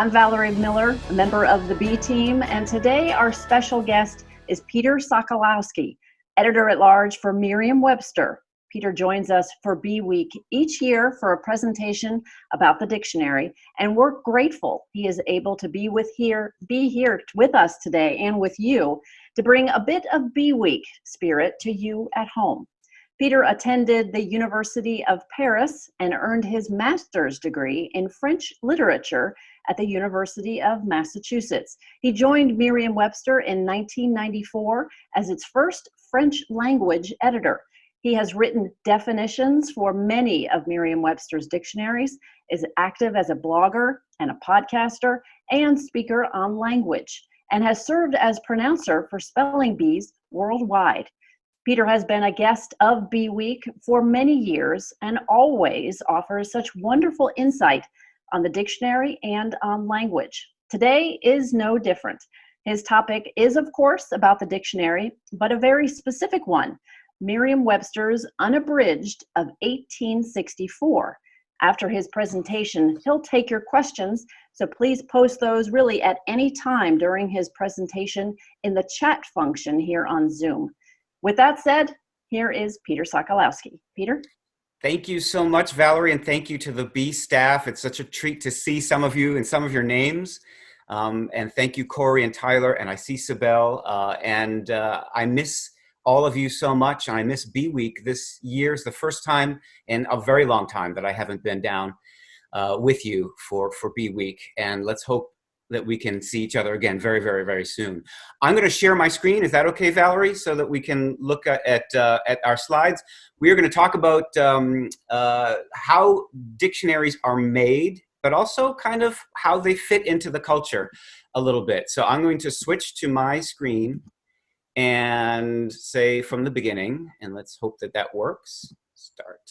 I'm Valerie Miller, a member of the B team, and today our special guest is Peter Sokolowski, editor-at-large for Merriam-Webster. Peter joins us for B Week each year for a presentation about the dictionary, and we're grateful he is able to be here with us today and with you to bring a bit of B Week spirit to you at home. Peter attended the University of Paris and earned his master's degree in French literature at the University of Massachusetts. He joined Merriam-Webster in 1994 as its first French language editor. He has written definitions for many of Merriam-Webster's dictionaries, is active as a blogger and a podcaster and speaker on language, and has served as pronouncer for spelling bees worldwide. Peter has been a guest of B Week for many years and always offers such wonderful insight on the dictionary and on language. Today is no different. His topic is, of course, about the dictionary, but a very specific one, Merriam-Webster's Unabridged of 1864. After his presentation, he'll take your questions, so please post those really at any time during his presentation in the chat function here on Zoom. With that said, here is Peter Sokolowski. Peter? Thank you so much, Valerie, and thank you to the B staff. It's such a treat to see some of you and some of your names. And thank you, Corey and Tyler, and I see Sibel. I miss all of you so much, and I miss B Week. This year is the first time in a very long time that I haven't been down with you for B Week. And let's hope that we can see each other again very, very, very soon. I'm going to share my screen. Is that okay, Valerie, so that we can look at our slides? We are going to talk about how dictionaries are made, but also kind of how they fit into the culture a little bit. So I'm going to switch to my screen and say from the beginning, and let's hope that that works. Start.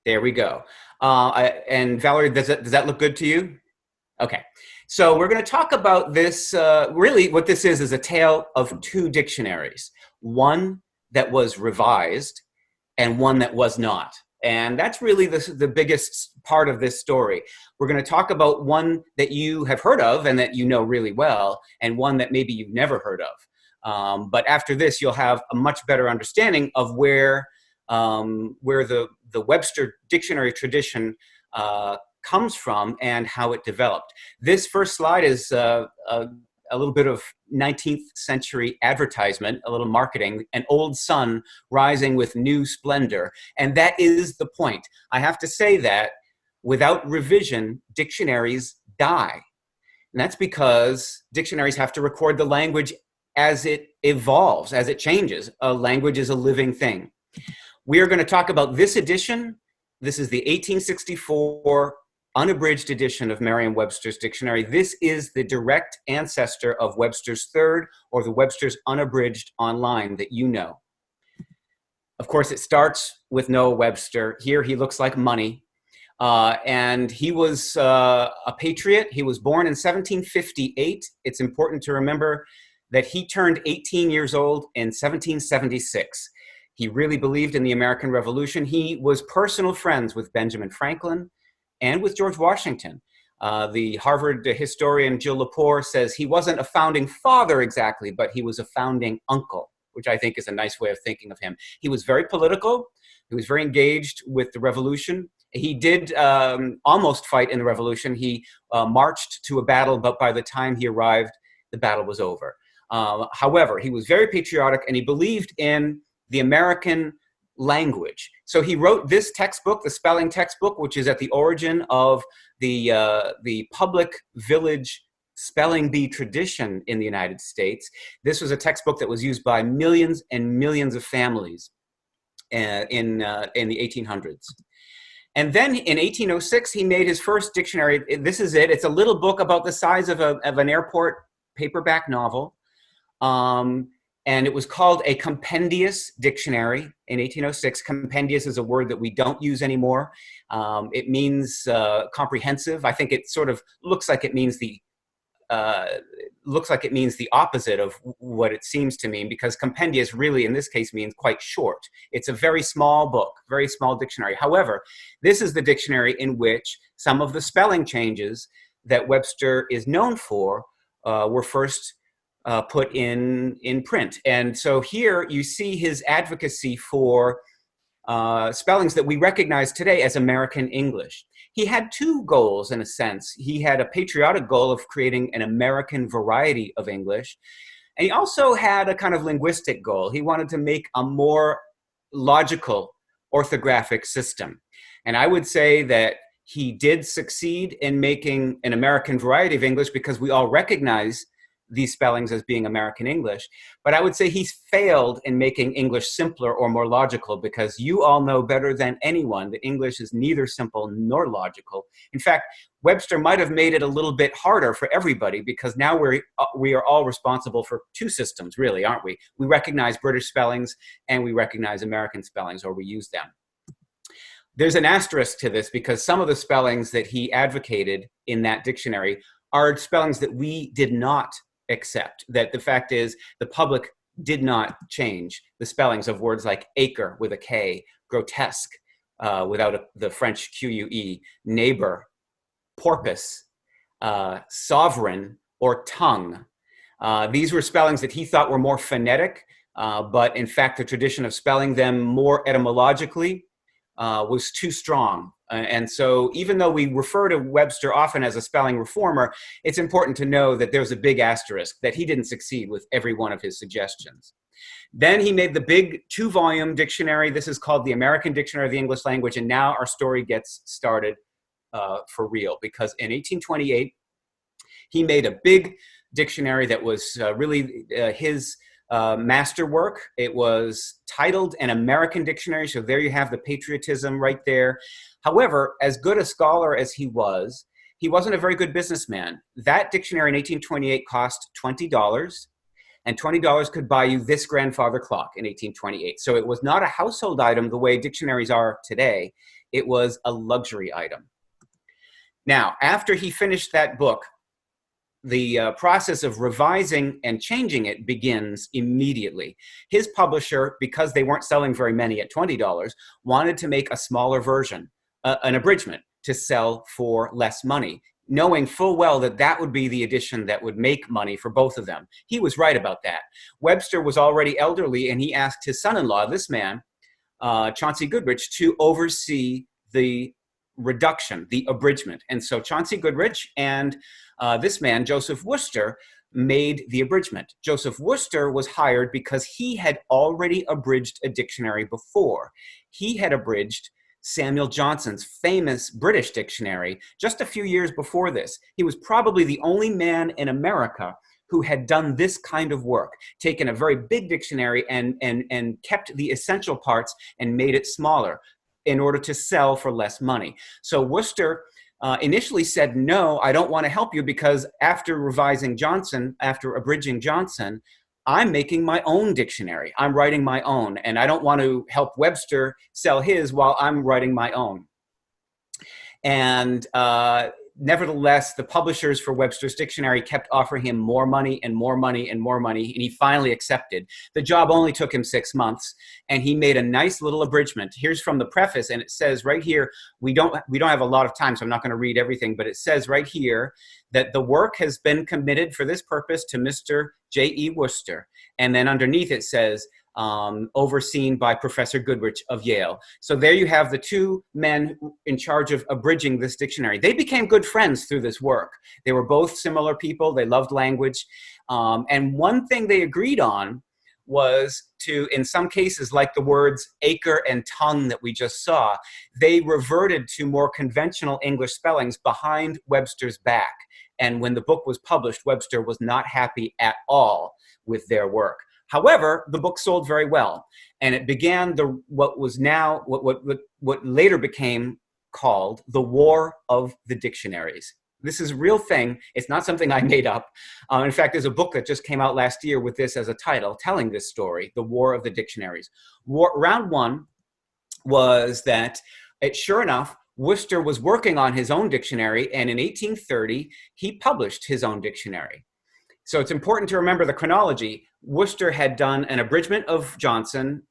There we go. And Valerie, does that look good to you? Okay. So we're going to talk about this, really what this is a tale of two dictionaries, one that was revised and one that was not. And that's really the biggest part of this story. We're going to talk about one that you have heard of and that you know really well, and one that maybe you've never heard of. But after this, you'll have a much better understanding of where the Webster dictionary tradition comes from and how it developed. This first slide is a little bit of 19th century advertisement, a little marketing, an old sun rising with new splendor. And that is the point. I have to say that without revision, dictionaries die. And that's because dictionaries have to record the language as it evolves, as it changes. A language is a living thing. We are going to talk about this edition. This is the 1864 unabridged edition of Merriam-Webster's dictionary. This is the direct ancestor of Webster's Third, or the Webster's Unabridged Online that you know. Of course, it starts with Noah Webster. Here he looks like money. And he was a patriot. He was born in 1758. It's important to remember that he turned 18 years old in 1776. He really believed in the American Revolution. He was personal friends with Benjamin Franklin and with George Washington. The Harvard historian Jill Lepore says he wasn't a founding father exactly, but he was a founding uncle, which I think is a nice way of thinking of him. He was very political. He was very engaged with the revolution. He did almost fight in the revolution. He marched to a battle, but by the time he arrived, the battle was over. However, he was very patriotic, and he believed in the American language. So he wrote this textbook, the spelling textbook, which is at the origin of the public village spelling bee tradition in the United States. This was a textbook that was used by millions and millions of families in the 1800s. And then in 1806, he made his first dictionary. This is it. It's a little book about the size of an airport paperback novel. And it was called a compendious dictionary in 1806. Compendious is a word that we don't use anymore. It means comprehensive. I think it sort of looks like it means the opposite of what it seems to mean, because compendious really in this case means quite short. It's a very small book, very small dictionary. However, this is the dictionary in which some of the spelling changes that Webster is known for were first put in print. And so here you see his advocacy for spellings that we recognize today as American English. He had two goals, in a sense. He had a patriotic goal of creating an American variety of English, and he also had a kind of linguistic goal. He wanted to make a more logical orthographic system. And I would say that he did succeed in making an American variety of English because we all recognize these spellings as being American English. But I would say he's failed in making English simpler or more logical, because you all know better than anyone that English is neither simple nor logical. In fact, Webster might have made it a little bit harder for everybody, because now we are all responsible for two systems, really, aren't we? We recognize British spellings and we recognize American spellings, or we use them. There's an asterisk to this, because some of the spellings that he advocated in that dictionary are spellings that we did not accept. That the fact is, the public did not change the spellings of words like acre with a K, grotesque without the French Q-U-E, neighbor, porpoise, sovereign, or tongue. These were spellings that he thought were more phonetic, but in fact the tradition of spelling them more etymologically was too strong. And so even though we refer to Webster often as a spelling reformer, it's important to know that there's a big asterisk, that he didn't succeed with every one of his suggestions. Then he made the big 2-volume dictionary. This is called the American Dictionary of the English Language. And now our story gets started for real, because in 1828, he made a big dictionary that was really his masterwork. It was titled An American Dictionary, so there you have the patriotism right there. However, as good a scholar as he wasn't a very good businessman. That dictionary in 1828 cost $20, and $20 could buy you this grandfather clock in 1828. So it was not a household item the way dictionaries are today. It was a luxury item. Now, after he finished that book, the process of revising and changing it begins immediately. His publisher, because they weren't selling very many at $20, wanted to make a smaller version, an abridgment, to sell for less money, knowing full well that that would be the edition that would make money for both of them. He was right about that. Webster was already elderly, and he asked his son-in-law, this man, Chauncey Goodrich, to oversee the reduction, the abridgment. And so Chauncey Goodrich and this man, Joseph Worcester, made the abridgment. Joseph Worcester was hired because he had already abridged a dictionary before. He had abridged Samuel Johnson's famous British dictionary just a few years before this. He was probably the only man in America who had done this kind of work, taken a very big dictionary and kept the essential parts and made it smaller in order to sell for less money. So Worcester initially said, no, I don't want to help you, because after revising Johnson, after abridging Johnson, I'm making my own dictionary. I'm writing my own, and I don't want to help Webster sell his while I'm writing my own. And nevertheless, the publishers for Webster's dictionary kept offering him more money and more money and more money, and he finally accepted. The job only took him 6 months, and he made a nice little abridgment. Here's from the preface, and it says right here, we don't have a lot of time, so I'm not going to read everything, but it says right here that the work has been committed for this purpose to Mr. J.E. Worcester. And then underneath it says, overseen by Professor Goodrich of Yale. So there you have the two men in charge of abridging this dictionary. They became good friends through this work. They were both similar people. They loved language. And one thing they agreed on was to, in some cases, like the words acre and tongue that we just saw, they reverted to more conventional English spellings behind Webster's back. And when the book was published, Webster was not happy at all with their work. However, the book sold very well, and it began what later became called the War of the Dictionaries. This is a real thing. It's not something I made up. In fact, there's a book that just came out last year with this as a title, telling this story, the War of the Dictionaries. Round one was that, sure enough, Worcester was working on his own dictionary, and in 1830, he published his own dictionary. So it's important to remember the chronology. Worcester had done an abridgment of Johnson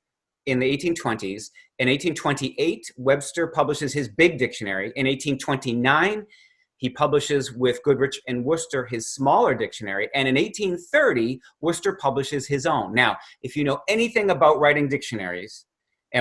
in the 1820s. In 1828, Webster publishes his big dictionary. In 1829, he publishes with Goodrich and Worcester his smaller dictionary, and in 1830, Worcester publishes his own. Now, if you know anything about writing dictionaries,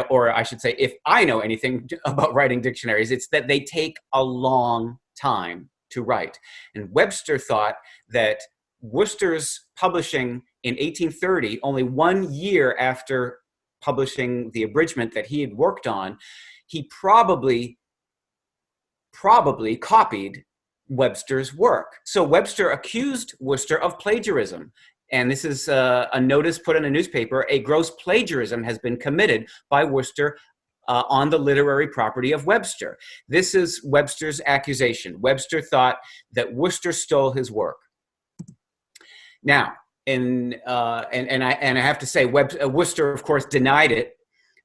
or I should say, if I know anything about writing dictionaries, it's that they take a long time to write. And Webster thought that Worcester's publishing in 1830, only 1 year after publishing the abridgment that he had worked on, he probably copied Webster's work. So Webster accused Worcester of plagiarism. And this is a notice put in a newspaper: a gross plagiarism has been committed by Worcester on the literary property of Webster. This is Webster's accusation. Webster thought that Worcester stole his work. Now, and I have to say, Worcester, of course, denied it.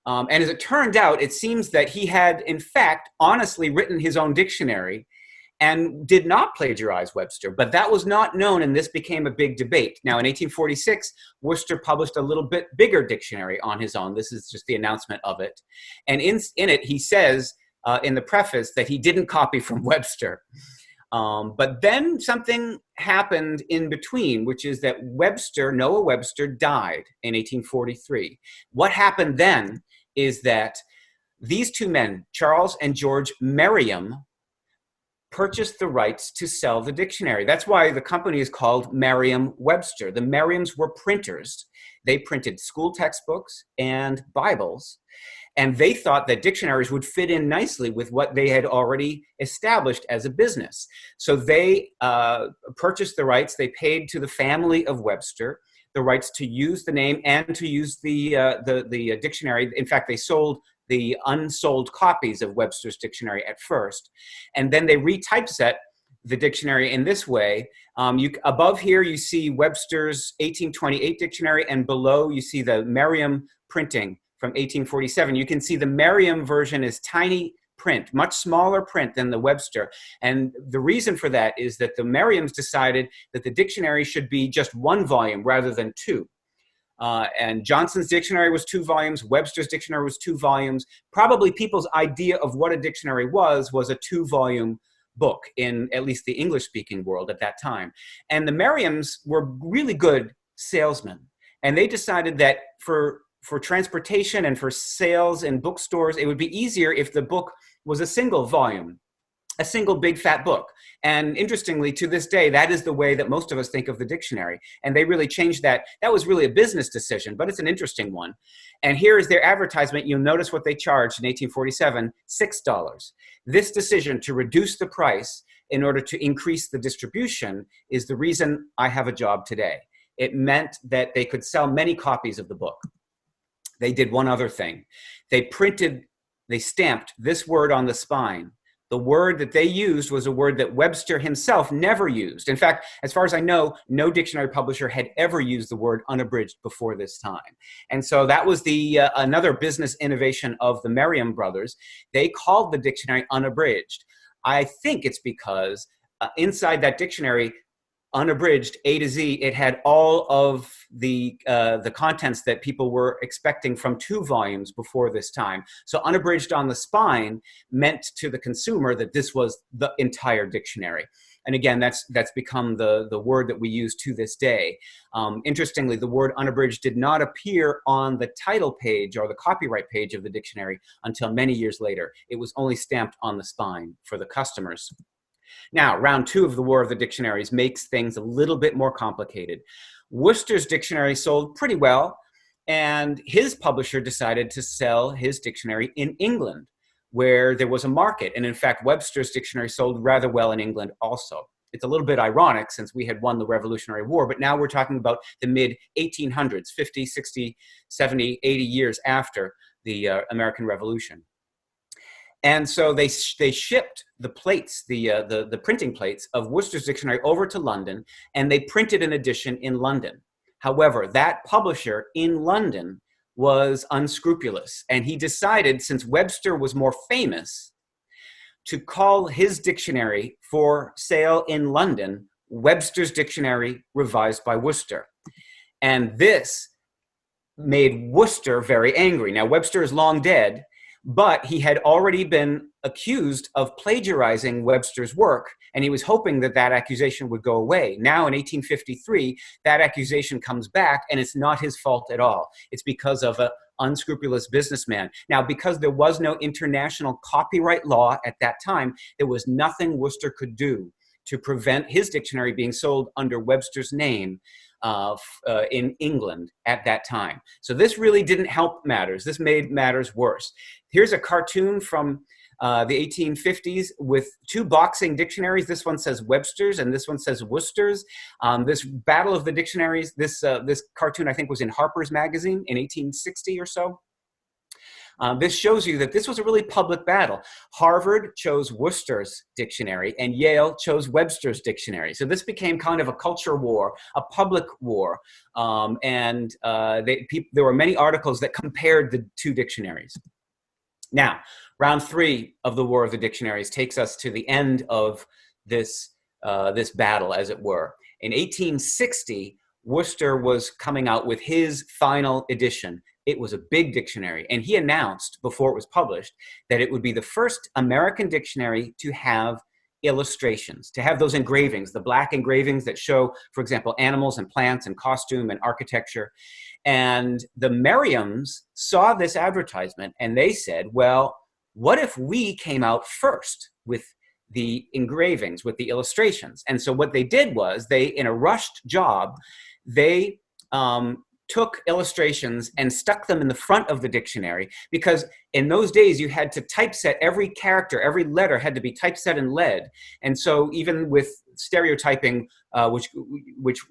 And as it turned out, it seems that he had, in fact, honestly written his own dictionary and did not plagiarize Webster. But that was not known, and this became a big debate. Now, in 1846, Worcester published a little bit bigger dictionary on his own. This is just the announcement of it. And in it, he says in the preface that he didn't copy from Webster. But then something happened in between, which is that Noah Webster died in 1843. What happened then is that these two men, Charles and George Merriam, purchased the rights to sell the dictionary. That's why the company is called Merriam-Webster. The Merriams were printers. They printed school textbooks and Bibles, and they thought that dictionaries would fit in nicely with what they had already established as a business. So they purchased the rights. They paid to the family of Webster the rights to use the name and to use the dictionary. In fact, they sold the unsold copies of Webster's dictionary at first, and then they retypeset the dictionary in this way. Above here, you see Webster's 1828 dictionary, and below you see the Merriam printing from 1847. You can see the Merriam version is tiny print, much smaller print than the Webster. And the reason for that is that the Merriams decided that the dictionary should be just one volume rather than two. And Johnson's dictionary was 2 volumes. Webster's dictionary was 2 volumes. Probably people's idea of what a dictionary was a 2-volume book in at least the English-speaking world at that time. And the Merriams were really good salesmen. And they decided that for transportation and for sales in bookstores, it would be easier if the book was a single volume, a single big fat book. And interestingly, to this day, that is the way that most of us think of the dictionary. And they really changed that. That was really a business decision, but it's an interesting one. And here is their advertisement. You'll notice what they charged in 1847, $6. This decision to reduce the price in order to increase the distribution is the reason I have a job today. It meant that they could sell many copies of the book. They did one other thing. They stamped this word on the spine. The word that they used was a word that Webster himself never used. In fact, as far as I know, no dictionary publisher had ever used the word unabridged before this time. And so that was another business innovation of the Merriam brothers. They called the dictionary unabridged. I think it's because inside that dictionary, unabridged, A to Z, it had all of the contents that people were expecting from 2 volumes before this time. So unabridged on the spine meant to the consumer that this was the entire dictionary. And again, that's become the word that we use to this day. Interestingly, the word unabridged did not appear on the title page or the copyright page of the dictionary until many years later. It was only stamped on the spine for the customers. Now, round 2 of the War of the Dictionaries makes things a little bit more complicated. Worcester's dictionary sold pretty well, and his publisher decided to sell his dictionary in England, where there was a market. And in fact, Webster's dictionary sold rather well in England also. It's a little bit ironic since we had won the Revolutionary War, but now we're talking about the mid-1800s, 50, 60, 70, 80 years after the American Revolution. And so they shipped the plates, the printing plates of Worcester's dictionary over to London, and they printed an edition in London. However, that publisher in London was unscrupulous, and he decided, since Webster was more famous, to call his dictionary for sale in London Webster's Dictionary Revised by Worcester. And this made Worcester very angry. Now, Webster is long dead, But he had already been accused of plagiarizing Webster's work, and he was hoping that that accusation would go away. Now, in 1853, that accusation comes back, and it's not his fault at all. It's because of an unscrupulous businessman. Now, because there was no international copyright law at that time, there was nothing Worcester could do to prevent his dictionary being sold under Webster's name in England at that time. So this really didn't help matters. This made matters worse. Here's a cartoon from the 1850s with two boxing dictionaries. This one says Webster's and this one says Worcesters. This battle of the dictionaries, this cartoon I think was in Harper's Magazine in 1860 or so. This shows you that this was a really public battle. Harvard chose Worcester's dictionary and Yale chose Webster's dictionary. So this became kind of a culture war, a public war. There were many articles that compared the two dictionaries. Now, round 3 of the War of the Dictionaries takes us to the end of this battle, as it were. In 1860, Worcester was coming out with his final edition. It was a big dictionary, and he announced before it was published that it would be the first American dictionary to have illustrations, to have those engravings, the black engravings that show, for example, animals and plants and costume and architecture. And the Merriams saw this advertisement and they said, well, what if we came out first with the engravings, with the illustrations? And so what they did was they, in a rushed job, they took illustrations and stuck them in the front of the dictionary, because in those days you had to typeset every character, every letter had to be typeset in lead. And so even with stereotyping, which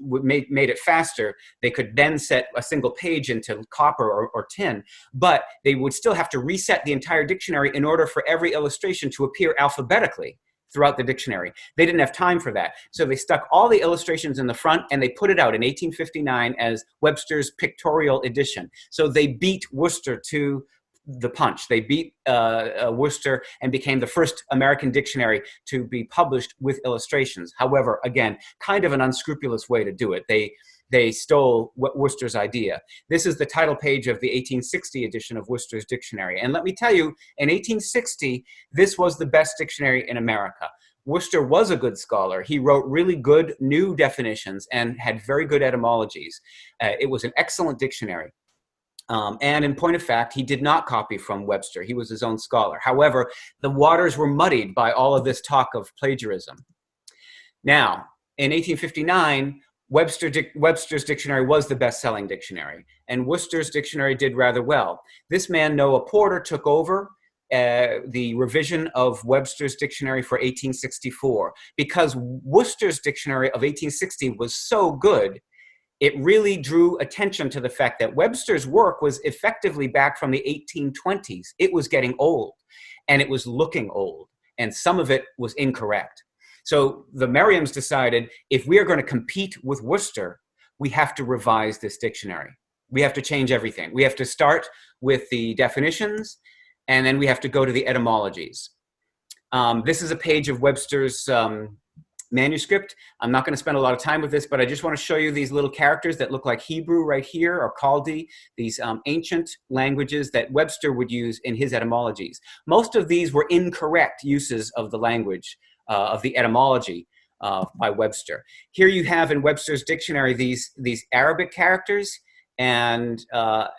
made it faster, they could then set a single page into copper or tin, but they would still have to reset the entire dictionary in order for every illustration to appear alphabetically throughout the dictionary. They didn't have time for that. So they stuck all the illustrations in the front and they put it out in 1859 as Webster's Pictorial Edition. So they beat Worcester to the punch. They beat Worcester and became the first American dictionary to be published with illustrations. However, again, kind of an unscrupulous way to do it. They stole Worcester's idea. This is the title page of the 1860 edition of Worcester's dictionary. And let me tell you, in 1860, this was the best dictionary in America. Worcester was a good scholar. He wrote really good new definitions and had very good etymologies. It was an excellent dictionary. And in point of fact, he did not copy from Webster. He was his own scholar. However, the waters were muddied by all of this talk of plagiarism. Now, in 1859, Webster's dictionary was the best-selling dictionary, and Worcester's dictionary did rather well. This man, Noah Porter, took over the revision of Webster's dictionary for 1864. Because Worcester's dictionary of 1860 was so good, it really drew attention to the fact that Webster's work was effectively back from the 1820s. It was getting old, and it was looking old, and some of it was incorrect. So the Merriams decided, if we are going to compete with Worcester, we have to revise this dictionary. We have to change everything. We have to start with the definitions, and then we have to go to the etymologies. This is a page of Webster's manuscript. I'm not going to spend a lot of time with this, but I just want to show you these little characters that look like Hebrew right here, or Chaldee, these ancient languages that Webster would use in his etymologies. Most of these were incorrect uses of the language, of the etymology by Webster. Here you have in Webster's dictionary these Arabic characters, and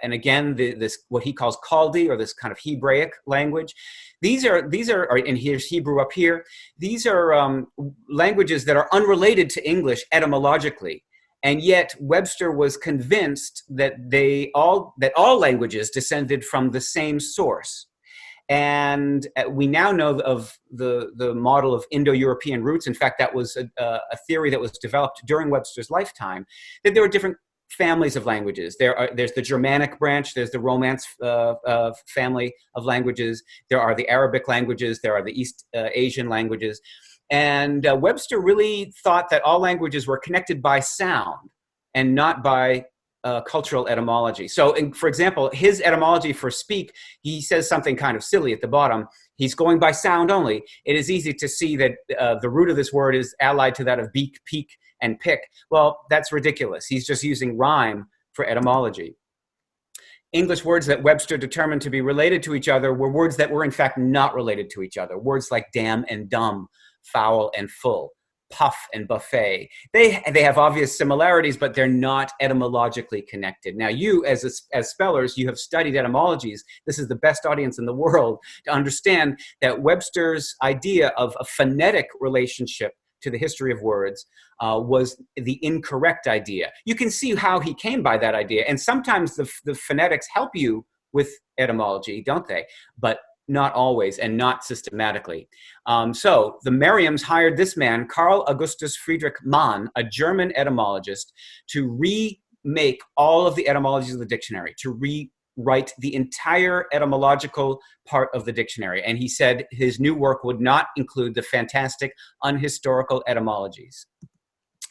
again this what he calls Chaldee, or this kind of Hebraic language. These are and here's Hebrew up here. These are languages that are unrelated to English etymologically, and yet Webster was convinced that all languages descended from the same source. And we now know of the model of Indo-European roots. In fact, that was a theory that was developed during Webster's lifetime, that there were different families of languages. There's the Germanic branch, there's the Romance family of languages, there are the Arabic languages, there are the East Asian languages. And Webster really thought that all languages were connected by sound and not by cultural etymology. So, for example, his etymology for speak, he says something kind of silly at the bottom. He's going by sound only. It is easy to see that the root of this word is allied to that of beak, peak, and pick. Well, that's ridiculous. He's just using rhyme for etymology. English words that Webster determined to be related to each other were words that were in fact not related to each other. Words like damn and dumb, foul and full, puff and buffet. They have obvious similarities, but they're not etymologically connected. Now, you as spellers, you have studied etymologies. This is the best audience in the world to understand that Webster's idea of a phonetic relationship to the history of words was the incorrect idea. You can see how he came by that idea. And sometimes the phonetics help you with etymology, don't they? But not always and not systematically. So the Merriams hired this man, Carl Augustus Friedrichmann, a German etymologist, to remake all of the etymologies of the dictionary, to rewrite the entire etymological part of the dictionary. And he said his new work would not include the fantastic unhistorical etymologies.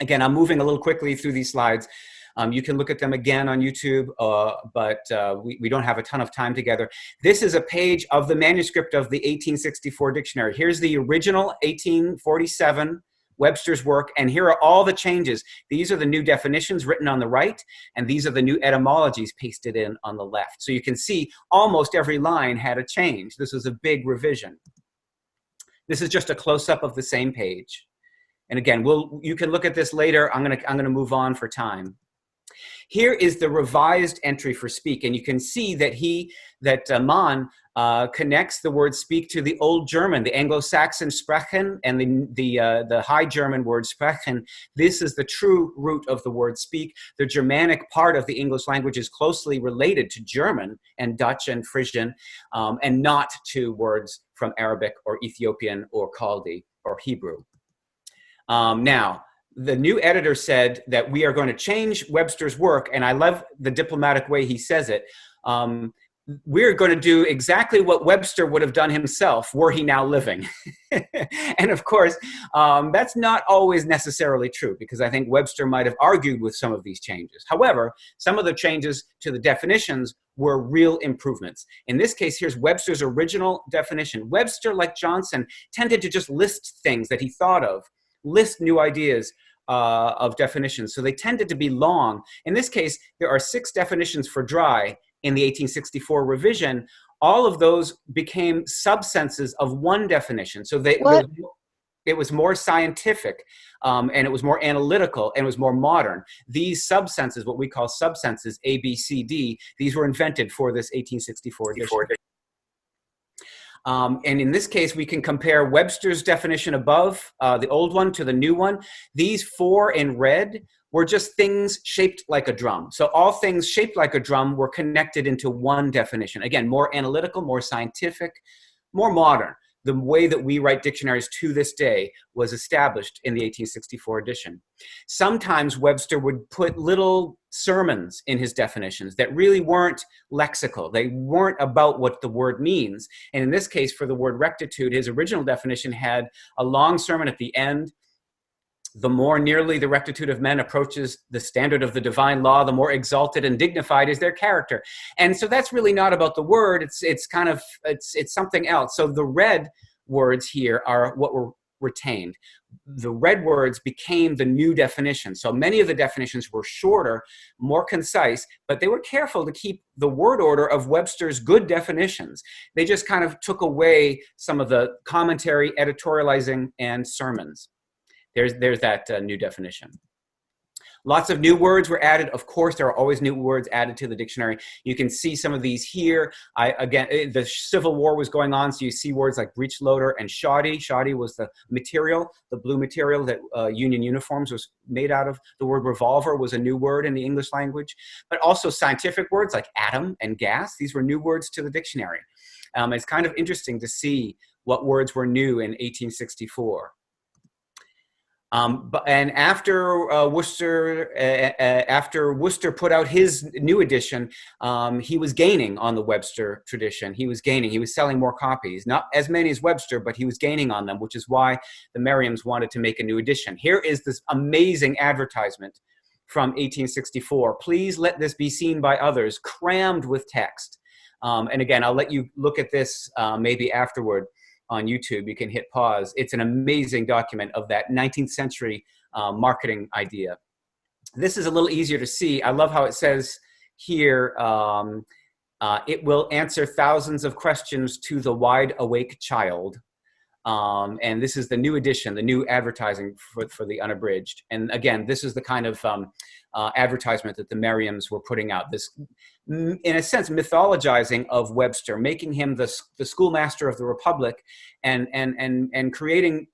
Again, I'm moving a little quickly through these slides. You can look at them again on YouTube, but we don't have a ton of time together. This is a page of the manuscript of the 1864 dictionary. Here's the original 1847 Webster's work, and here are all the changes. These are the new definitions written on the right, and these are the new etymologies pasted in on the left. So you can see almost every line had a change. This was a big revision. This is just a close-up of the same page. And again, you can look at this later. I'm gonna move on for time. Here is the revised entry for speak, and you can see that Mann connects the word speak to the Old German, the Anglo-Saxon sprechen, and the High German word sprechen. This is the true root of the word speak. The Germanic part of the English language is closely related to German and Dutch and Frisian, and not to words from Arabic or Ethiopian or Chaldee or Hebrew. Now, the new editor said that we are going to change Webster's work, and I love the diplomatic way he says it. We're going to do exactly what Webster would have done himself were he now living. And of course, that's not always necessarily true, because I think Webster might have argued with some of these changes. However, some of the changes to the definitions were real improvements. In this case, here's Webster's original definition. Webster, like Johnson, tended to just list things that he thought of, list new ideas of definitions. So they tended to be long. In this case, there are 6 definitions for dry in the 1864 revision. All of those became subsenses of one definition. So it was more scientific, and it was more analytical, and it was more modern. These subsenses, what we call subsenses, A, B, C, D, these were invented for this 1864 edition. And in this case, we can compare Webster's definition above, the old one, to the new one. These 4 in red were just things shaped like a drum. So all things shaped like a drum were connected into one definition. Again, more analytical, more scientific, more modern. The way that we write dictionaries to this day was established in the 1864 edition. Sometimes Webster would put little sermons in his definitions that really weren't lexical. They weren't about what the word means. And in this case, for the word rectitude, his original definition had a long sermon at the end. The more nearly the rectitude of men approaches the standard of the divine law, the more exalted and dignified is their character. And so that's really not about the word. It's something else. So the red words here are what were retained. The red words became the new definition. So many of the definitions were shorter, more concise, but they were careful to keep the word order of Webster's good definitions. They just kind of took away some of the commentary, editorializing, and sermons. There's that new definition. Lots of new words were added. Of course, there are always new words added to the dictionary. You can see some of these here. Again, the Civil War was going on, so you see words like breechloader and shoddy. Shoddy was the material, the blue material that Union uniforms was made out of. The word revolver was a new word in the English language. But also scientific words like atom and gas. These were new words to the dictionary. It's kind of interesting to see what words were new in 1864. And after Worcester put out his new edition, he was gaining on the Webster tradition. He was gaining. He was selling more copies, not as many as Webster, but he was gaining on them, which is why the Merriams wanted to make a new edition. Here is this amazing advertisement from 1864. Please let this be seen by others, crammed with text. And again, I'll let you look at this maybe afterward. On YouTube, you can hit pause. It's an amazing document of that 19th century marketing idea. This is a little easier to see. I love how it says here, It will answer thousands of questions to the wide awake child. And this is the new edition, the new advertising for the unabridged. And again, this is the kind of advertisement that the Merriams were putting out. This, in a sense, mythologizing of Webster, making him the schoolmaster of the Republic, and creating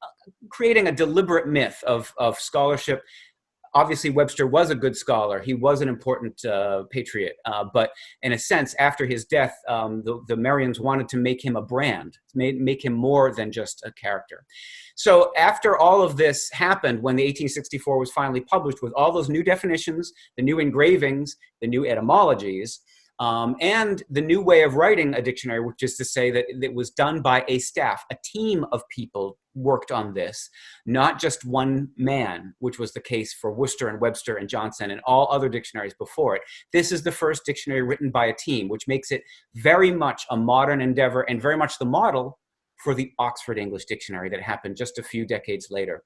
a deliberate myth of scholarship. Obviously, Webster was a good scholar. He was an important patriot. But in a sense, after his death, the Merriams wanted to make him a brand, make him more than just a character. So after all of this happened, when the 1864 was finally published with all those new definitions, the new engravings, the new etymologies, and the new way of writing a dictionary, which is to say that it was done by a staff, a team of people worked on this, not just one man, which was the case for Worcester and Webster and Johnson and all other dictionaries before it. This is the first dictionary written by a team, which makes it very much a modern endeavor and very much the model for the Oxford English Dictionary that happened just a few decades later.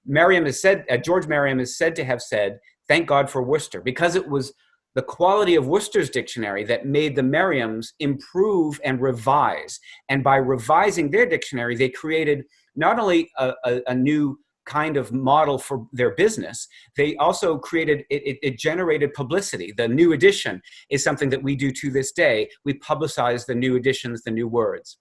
George Merriam is said to have said, "Thank God for Worcester," because it was the quality of Worcester's dictionary that made the Merriams improve and revise. And by revising their dictionary, they created not only a new kind of model for their business, they also created, it generated publicity. The new edition is something that we do to this day. We publicize the new editions, the new words.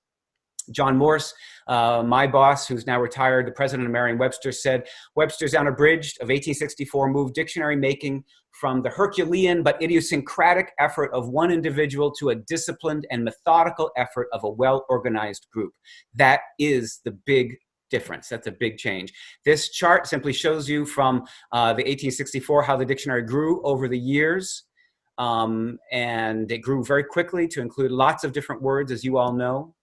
John Morse, my boss, who's now retired, the president of Merriam-Webster, said, "Webster's Unabridged of 1864 moved dictionary making from the Herculean but idiosyncratic effort of one individual to a disciplined and methodical effort of a well-organized group." That is the big difference. That's a big change. This chart simply shows you from the 1864 how the dictionary grew over the years. And it grew very quickly to include lots of different words, as you all know.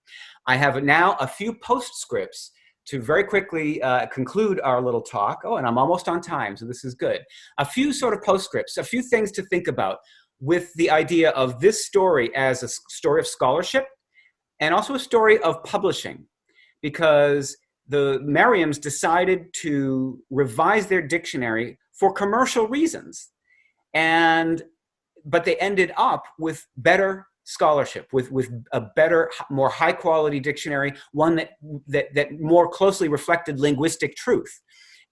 I have now a few postscripts to very quickly conclude our little talk. Oh, and I'm almost on time, so this is good. A few sort of postscripts, a few things to think about with the idea of this story as a story of scholarship and also a story of publishing, because the Merriams decided to revise their dictionary for commercial reasons, but they ended up with better scholarship, with a better, more high quality dictionary, one that more closely reflected linguistic truth.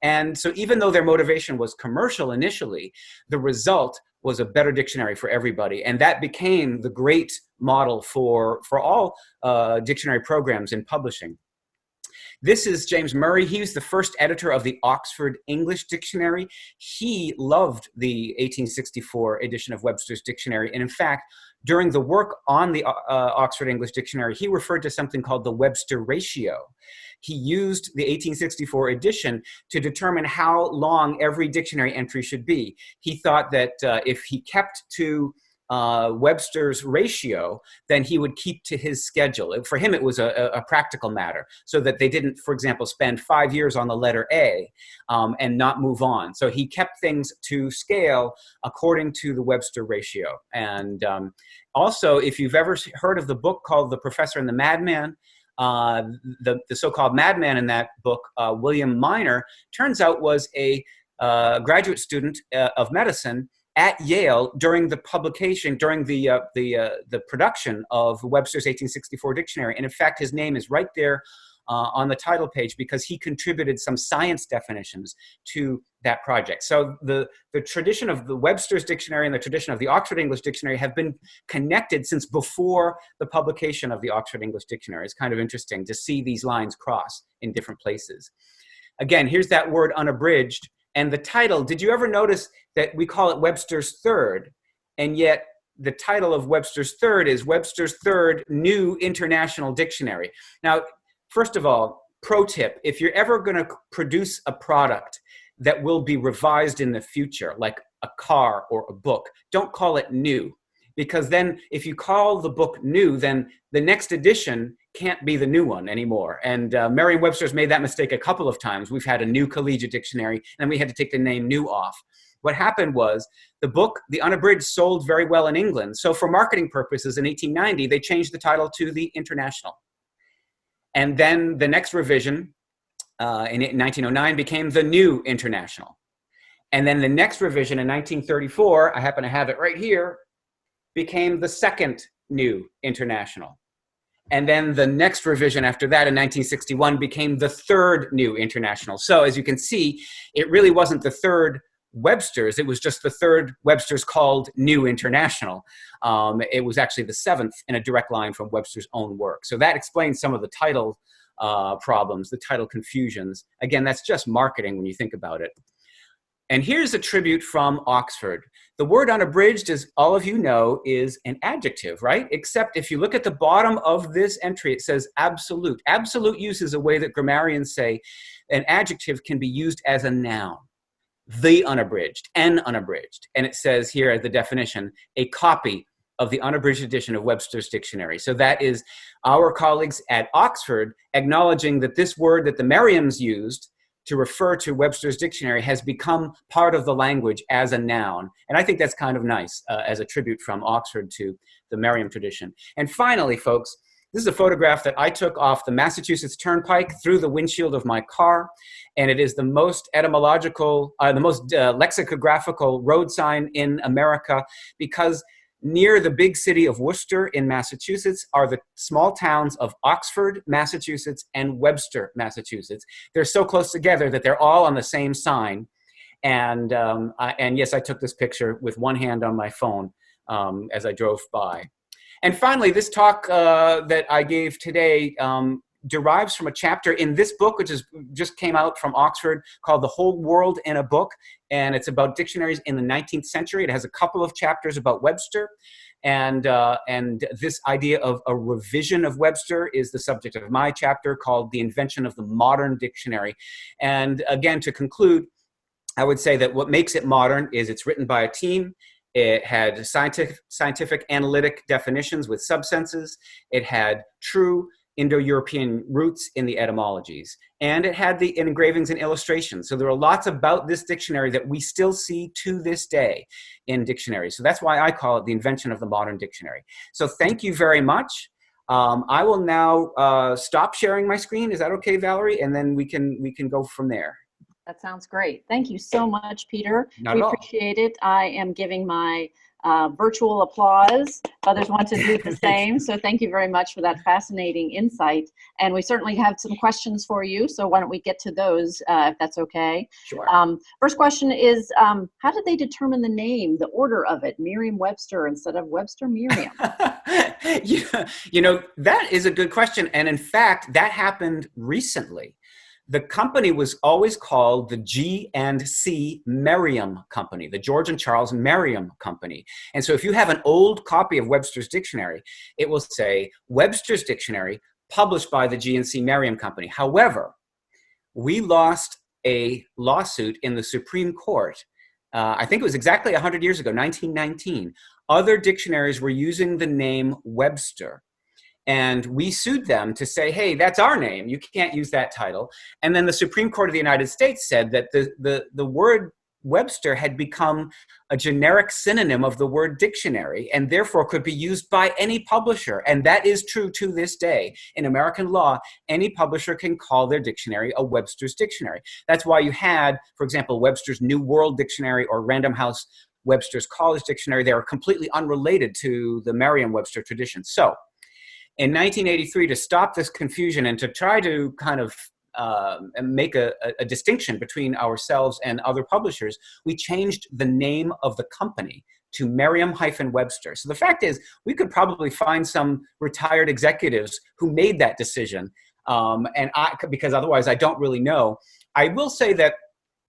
And so even though their motivation was commercial initially, the result was a better dictionary for everybody. And that became the great model for all dictionary programs in publishing. This is James Murray. He was the first editor of the Oxford English Dictionary. He loved the 1864 edition of Webster's Dictionary. And in fact, during the work on the Oxford English Dictionary, he referred to something called the Webster ratio. He used the 1864 edition to determine how long every dictionary entry should be. He thought that if he kept to Webster's ratio, then he would keep to his schedule. For him, it was a practical matter, so that they didn't, for example, spend 5 years on the letter A and not move on. So he kept things to scale according to the Webster ratio. And also, if you've ever heard of the book called The Professor and the Madman, the so-called madman in that book, William Minor, turns out was a graduate student of medicine at Yale during the publication, during the production of Webster's 1864 dictionary. And in fact, his name is right there on the title page because he contributed some science definitions to that project. So the tradition of the Webster's dictionary and the tradition of the Oxford English Dictionary have been connected since before the publication of the Oxford English Dictionary. It's kind of interesting to see these lines cross in different places. Again, here's that word unabridged. And the title, did you ever notice that we call it Webster's Third, and yet the title of Webster's Third is Webster's Third New International Dictionary? Now, first of all, pro tip, if you're ever going to produce a product that will be revised in the future, like a car or a book, don't call it new. Because then if you call the book new, then the next edition can't be the new one anymore. And Merriam-Webster's made that mistake a couple of times. We've had a new collegiate dictionary, and we had to take the name new off. What happened was the book, the unabridged, sold very well in England. So for marketing purposes in 1890, they changed the title to the International. And then the next revision in 1909 became the New International. And then the next revision in 1934, I happen to have it right here, became the Second New International. And then the next revision after that in 1961 became the third New International. So as you can see, it really wasn't the third Webster's, it was just the third Webster's called New International. It was actually the seventh in a direct line from Webster's own work. So that explains some of the title problems, the title confusions. Again, that's just marketing when you think about it. And here's a tribute from Oxford. The word unabridged, as all of you know, is an adjective, right? Except if you look at the bottom of this entry, it says absolute. Absolute use is a way that grammarians say an adjective can be used as a noun. The unabridged, an unabridged. And it says here as the definition, a copy of the unabridged edition of Webster's dictionary. So that is our colleagues at Oxford acknowledging that this word that the Merriams used to refer to Webster's dictionary has become part of the language as a noun. And I think that's kind of nice as a tribute from Oxford to the Merriam tradition. And finally, folks, this is a photograph that I took off the Massachusetts Turnpike through the windshield of my car. And it is the most etymological, the most lexicographical road sign in America, because near the big city of Worcester in Massachusetts are the small towns of Oxford, Massachusetts, and Webster, Massachusetts. They're so close together that they're all on the same sign. And yes, I took this picture with one hand on my phone as I drove by. And finally, this talk that I gave today derives from a chapter in this book, which just came out from Oxford, called The Whole World in a Book. And it's about dictionaries in the 19th century. It has a couple of chapters about Webster. And this idea of a revision of Webster is the subject of my chapter called The Invention of the Modern Dictionary. And again, to conclude, I would say that what makes it modern is it's written by a team. It had scientific analytic definitions with subsenses. It had true Indo-European roots in the etymologies. And it had the engravings and illustrations. So there are lots about this dictionary that we still see to this day in dictionaries. So that's why I call it the invention of the modern dictionary. So thank you very much. I will now stop sharing my screen. Is that okay, Valerie? And then we can go from there. That sounds great. Thank you so much, Peter. Not We at all. appreciate it. I am giving my virtual applause. Others want to do the same. So thank you very much for that fascinating insight. And we certainly have some questions for you. So why don't we get to those, if that's okay? Sure. First question is, how did they determine the name, the order of it, Merriam-Webster instead of Webster-Merriam? You know, that is a good question. And in fact, that happened recently. The company was always called the G&C Merriam Company, the George and Charles Merriam Company. And so if you have an old copy of Webster's Dictionary, it will say Webster's Dictionary published by the G&C Merriam Company. However, we lost a lawsuit in the Supreme Court. I think it was exactly 100 years ago, 1919. Other dictionaries were using the name Webster. And we sued them to say, hey, that's our name. You can't use that title. And then the Supreme Court of the United States said that the word Webster had become a generic synonym of the word dictionary and therefore could be used by any publisher. And that is true to this day. In American law, any publisher can call their dictionary a Webster's Dictionary. That's why you had, for example, Webster's New World Dictionary or Random House Webster's College Dictionary. They are completely unrelated to the Merriam-Webster tradition. So in 1983, to stop this confusion and to try to kind of make a distinction between ourselves and other publishers, we changed the name of the company to Merriam-Webster. So the fact is, we could probably find some retired executives who made that decision, because otherwise I don't really know. I will say that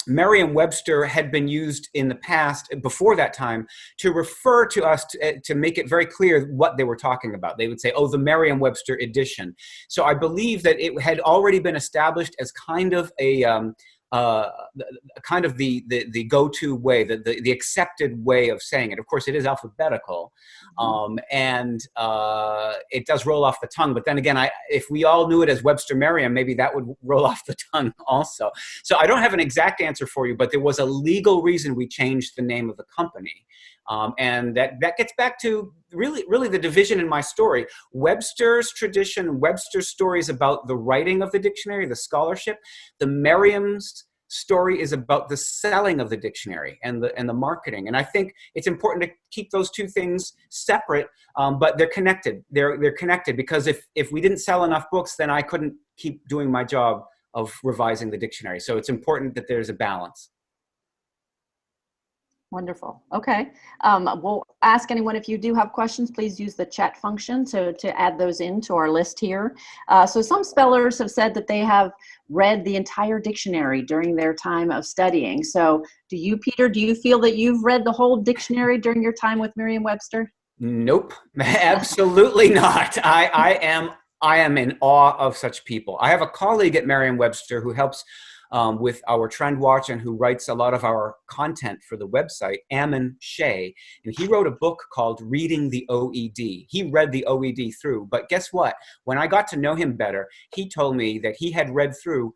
Merriam-Webster had been used in the past, before that time, to refer to us, to make it very clear what they were talking about. They would say, oh, the Merriam-Webster edition. So I believe that it had already been established as kind of a the go-to way, the accepted way of saying it. Of course, it is alphabetical, and it does roll off the tongue. But then again, if we all knew it as Webster-Merriam, maybe that would roll off the tongue also. So I don't have an exact answer for you, but there was a legal reason we changed the name of the company. And that gets back to really the division in my story. Webster's tradition, Webster's stories about the writing of the dictionary, the scholarship, the Merriam's story is about the selling of the dictionary and the marketing. And I think it's important to keep those two things separate, but they're connected. They're connected because if we didn't sell enough books, then I couldn't keep doing my job of revising the dictionary. So it's important that there's a balance. Wonderful. Okay. We'll ask anyone, if you do have questions, please use the chat function to add those into our list here. So some spellers have said that they have read the entire dictionary during their time of studying. So do you, Peter, do you feel that you've read the whole dictionary during your time with Merriam-Webster? Nope, absolutely not. I am in awe of such people. I have a colleague at Merriam-Webster who helps with our Trend Watch and who writes a lot of our content for the website, Ammon Shea. And he wrote a book called Reading the OED. He read the OED through, but guess what? When I got to know him better, he told me that he had read through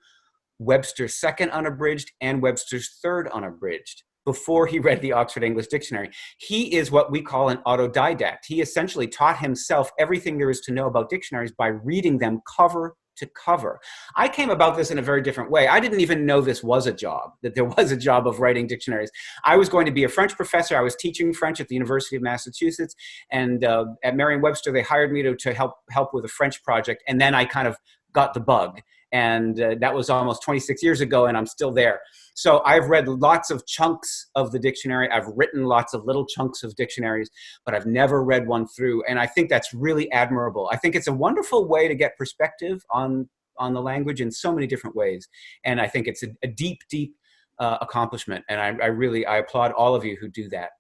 Webster's second unabridged and Webster's third unabridged before he read the Oxford English Dictionary. He is what we call an autodidact. He essentially taught himself everything there is to know about dictionaries by reading them cover to cover. I came about this in a very different way. I didn't even know this was a job, that there was a job of writing dictionaries. I was going to be a French professor. I was teaching French at the University of Massachusetts, and at Merriam-Webster, they hired me to help with a French project, and then I kind of got the bug. And that was almost 26 years ago, and I'm still there. So I've read lots of chunks of the dictionary. I've written lots of little chunks of dictionaries, but I've never read one through. And I think that's really admirable. I think it's a wonderful way to get perspective on the language in so many different ways. And I think it's a deep, deep accomplishment. And I applaud all of you who do that.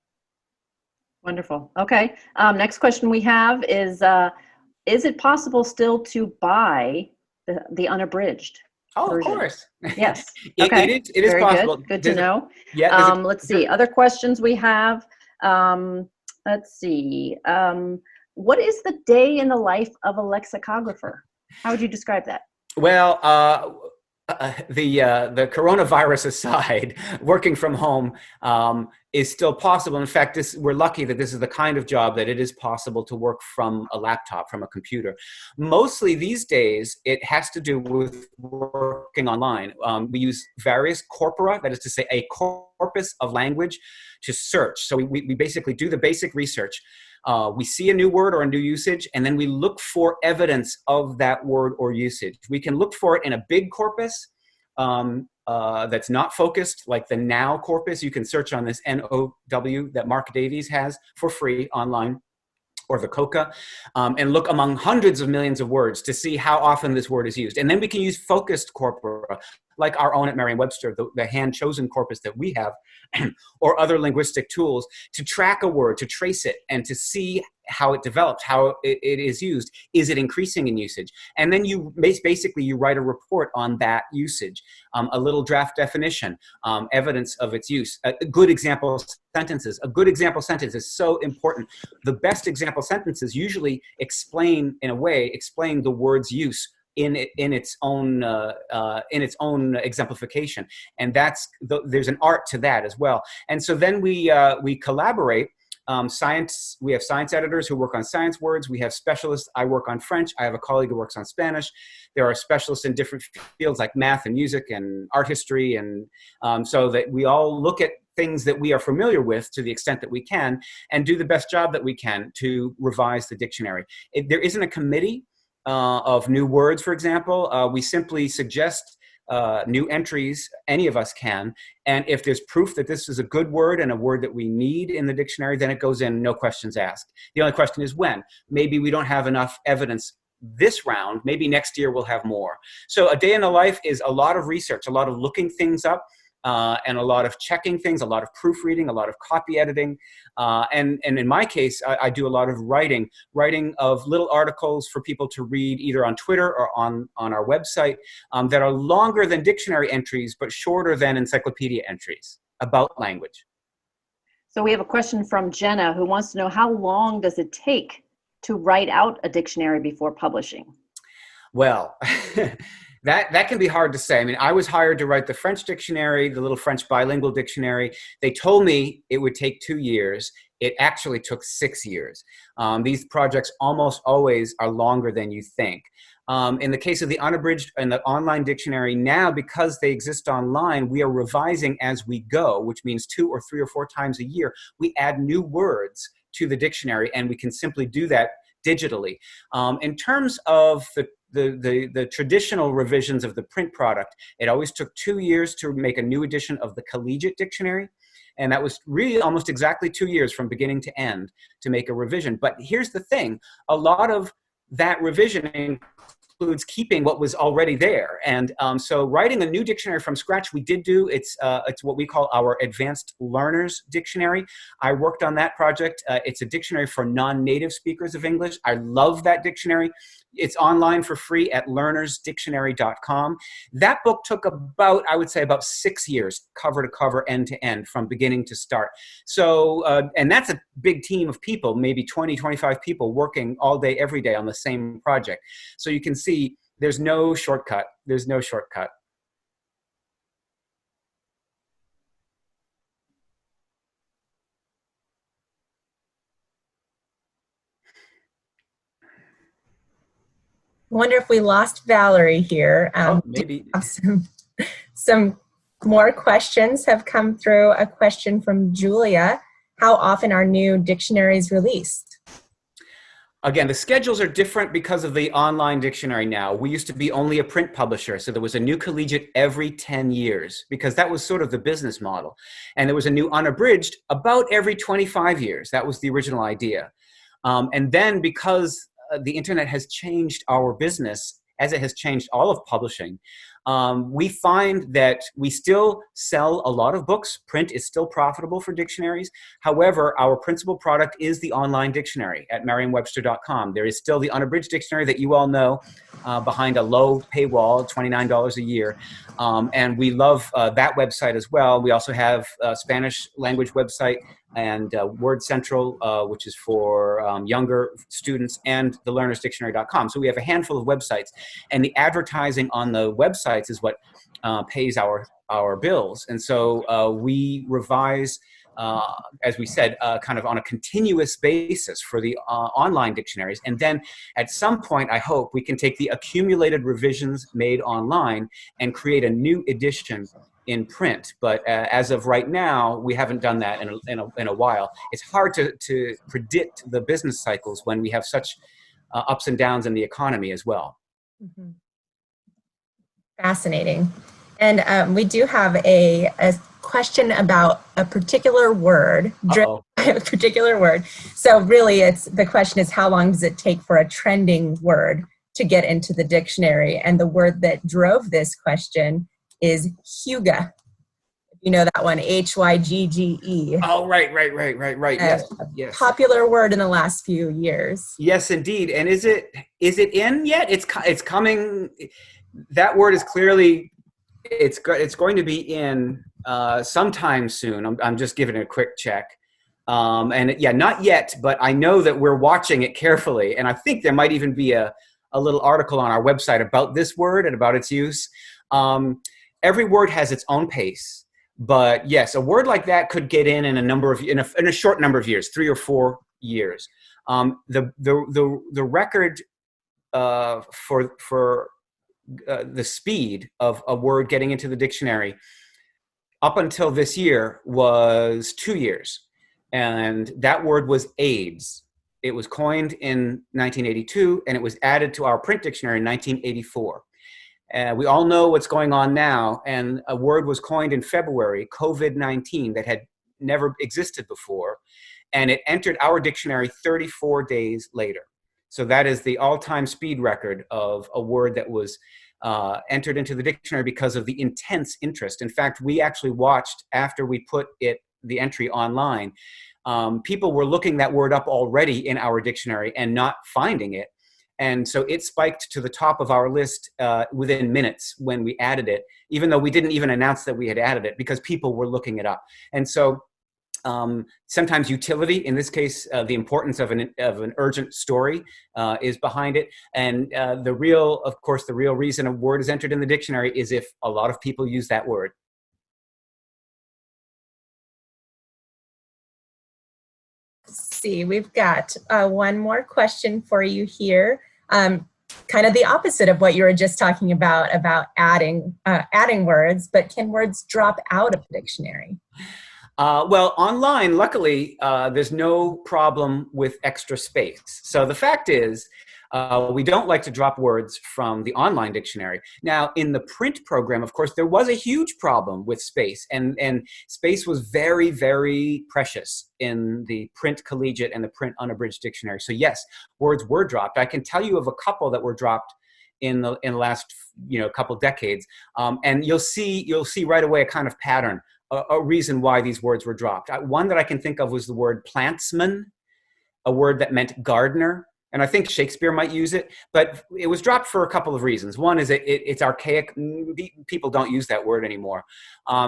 Wonderful. Okay. Next question we have is it possible still to buy the unabridged version? Of course. Yes. Okay. It is Very possible. Good to know. Yeah. Let's see. Other questions we have. Let's see. What is the day in the life of a lexicographer? How would you describe that? Well, the coronavirus aside, working from home is still possible. In fact, we're lucky that this is the kind of job that it is possible to work from a laptop, from a computer. Mostly these days, it has to do with working online. We use various corpora, that is to say, a corpus of language to search. So we basically do the basic research. We see a new word or a new usage, and then we look for evidence of that word or usage. We can look for it in a big corpus that's not focused, like the Now corpus. You can search on this NOW that Mark Davies has for free online, or the COCA, and look among hundreds of millions of words to see how often this word is used. And then we can use focused corpora, like our own at Merriam-Webster, the hand-chosen corpus that we have, or other linguistic tools to track a word, to trace it, and to see how it develops, how it is used. Is it increasing in usage? And then you write a report on that usage, a little draft definition, evidence of its use, good example sentences. A good example sentence is so important. The best example sentences usually explain the word's use in its own exemplification, and there's an art to that as well. And so then we collaborate. Science, we have science editors who work on science words. We have specialists. I work on French. I have a colleague who works on Spanish. There are specialists in different fields like math and music and art history, and so that we all look at things that we are familiar with to the extent that we can, and do the best job that we can to revise the dictionary. There isn't a committee of new words, for example. We simply suggest new entries, any of us can, and if there's proof that this is a good word and a word that we need in the dictionary, then it goes in, no questions asked. The only question is when. Maybe we don't have enough evidence this round, maybe next year we'll have more. So a day in the life is a lot of research, a lot of looking things up, and a lot of checking things, a lot of proofreading, a lot of copy editing. And in my case, I do a lot of writing of little articles for people to read either on Twitter or on our website that are longer than dictionary entries, but shorter than encyclopedia entries about language. So we have a question from Jenna who wants to know, how long does it take to write out a dictionary before publishing? Well, that can be hard to say. I mean, I was hired to write the French dictionary, the little French bilingual dictionary. They told me it would take 2 years. It actually took 6 years. These projects almost always are longer than you think. In the case of the unabridged and the online dictionary now, because they exist online, we are revising as we go, which means 2 or 3 or 4 times a year, we add new words to the dictionary, and we can simply do that digitally. In terms of the traditional revisions of the print product, it always took 2 years to make a new edition of the collegiate dictionary. And that was really almost exactly 2 years from beginning to end to make a revision. But here's the thing, a lot of that revision includes keeping what was already there. And so writing a new dictionary from scratch, we did do. It's what we call our Advanced Learners Dictionary. I worked on that project. It's a dictionary for non-native speakers of English. I love that dictionary. It's online for free at learnersdictionary.com. That book took about, I would say, about 6 years, cover to cover, end to end, from beginning to start. So, and that's a big team of people, maybe 20, 25 people working all day, every day on the same project. So you can see there's no shortcut. There's no shortcut. I wonder if we lost Valerie here. Maybe. Some more questions have come through. A question from Julia. How often are new dictionaries released? Again, the schedules are different because of the online dictionary now. We used to be only a print publisher, so there was a new collegiate every 10 years because that was sort of the business model. And there was a new unabridged about every 25 years. That was the original idea. And then because the internet has changed our business, as it has changed all of publishing, we find that we still sell a lot of books. Print is still profitable for dictionaries. However, our principal product is the online dictionary at Merriam-Webster.com. There is still the unabridged dictionary that you all know behind a low paywall, $29 a year. And we love that website as well. We also have a Spanish language website and Word Central, which is for younger students, and the learnersdictionary.com. So we have a handful of websites, and the advertising on the websites is what pays our bills. And so we revise, as we said, kind of on a continuous basis for the online dictionaries. And then at some point, I hope we can take the accumulated revisions made online and create a new edition in print. But as of right now, we haven't done that in a while. It's hard to predict the business cycles when we have such ups and downs in the economy as well. Mm-hmm. Fascinating. And we do have a question about a particular word. A particular word. So really, the question is, how long does it take for a trending word to get into the dictionary? And the word that drove this question is hygge. You know that one, Hygge. Oh, right. Yes. Popular word in the last few years. Yes, indeed. And is it in yet? It's coming. That word is clearly, it's going to be in sometime soon. I'm just giving it a quick check. And yeah, not yet, but I know that we're watching it carefully. And I think there might even be a little article on our website about this word and about its use. Every word has its own pace, but yes, a word like that could get in a short number of years, 3 or 4 years. The record for the speed of a word getting into the dictionary up until this year was 2 years, and that word was AIDS. It was coined in 1982, and it was added to our print dictionary in 1984. We all know what's going on now, and a word was coined in February, COVID-19, that had never existed before, and it entered our dictionary 34 days later. So that is the all-time speed record of a word that was entered into the dictionary because of the intense interest. In fact, we actually watched, after we put the entry online, people were looking that word up already in our dictionary and not finding it. And so it spiked to the top of our list within minutes when we added it, even though we didn't even announce that we had added it, because people were looking it up. And so sometimes utility, in this case, the importance of an urgent story is behind it. And the real reason a word is entered in the dictionary is if a lot of people use that word. Let's see, we've got one more question for you here. kind of the opposite of what you were just talking about adding words, but can words drop out of the dictionary? Well, online, luckily, there's no problem with extra space. So the fact is, we don't like to drop words from the online dictionary. Now, in the print program, of course, there was a huge problem with space, and space was very, very precious in the print collegiate and the print unabridged dictionary. So yes, words were dropped. I can tell you of a couple that were dropped in the last couple decades, and you'll see right away a kind of pattern, a reason why these words were dropped. One that I can think of was the word plantsman, a word that meant gardener. And I think Shakespeare might use it, but it was dropped for a couple of reasons. One is it's archaic. People don't use that word anymore.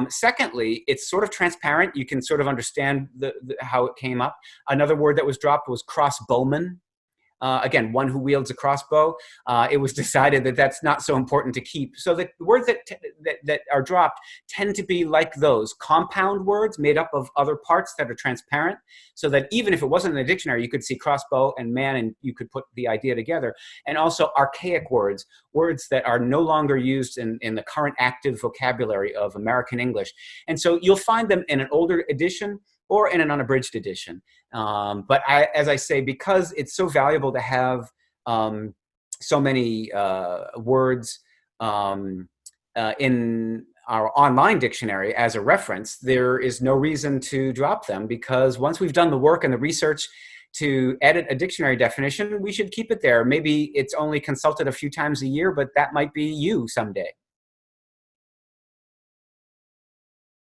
Secondly, it's sort of transparent. You can sort of understand how it came up. Another word that was dropped was crossbowman. Again, one who wields a crossbow. It was decided that that's not so important to keep. So the words that are dropped tend to be like those compound words made up of other parts that are transparent, so that even if it wasn't in the dictionary, you could see crossbow and man, and you could put the idea together. And also archaic words that are no longer used in the current active vocabulary of American English. And so you'll find them in an older edition or in an unabridged edition. But as I say, because it's so valuable to have so many words in our online dictionary as a reference, there is no reason to drop them, because once we've done the work and the research to edit a dictionary definition, we should keep it there. Maybe it's only consulted a few times a year, but that might be you someday.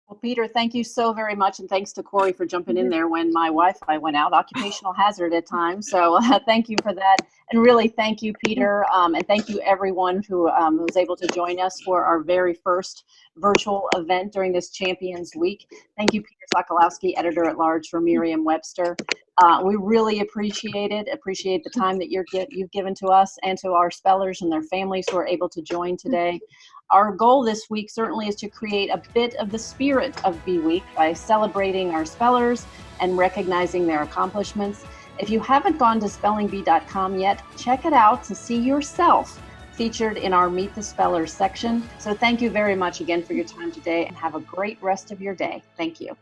Well, Peter, thank you so very much, and thanks to Corey for jumping in there when my Wi-Fi went out. Occupational hazard at times, so thank you for that. And really, thank you, Peter, and thank you everyone who was able to join us for our very first virtual event during this Champions Week. Thank you, Peter Sokolowski, Editor-at-Large for Merriam-Webster. We really appreciate it, appreciate the time that you've given to us and to our spellers and their families who are able to join today. Our goal this week certainly is to create a bit of the spirit of Bee Week by celebrating our spellers and recognizing their accomplishments. If you haven't gone to spellingbee.com yet, check it out to see yourself featured in our Meet the Spellers section. So thank you very much again for your time today, and have a great rest of your day. Thank you.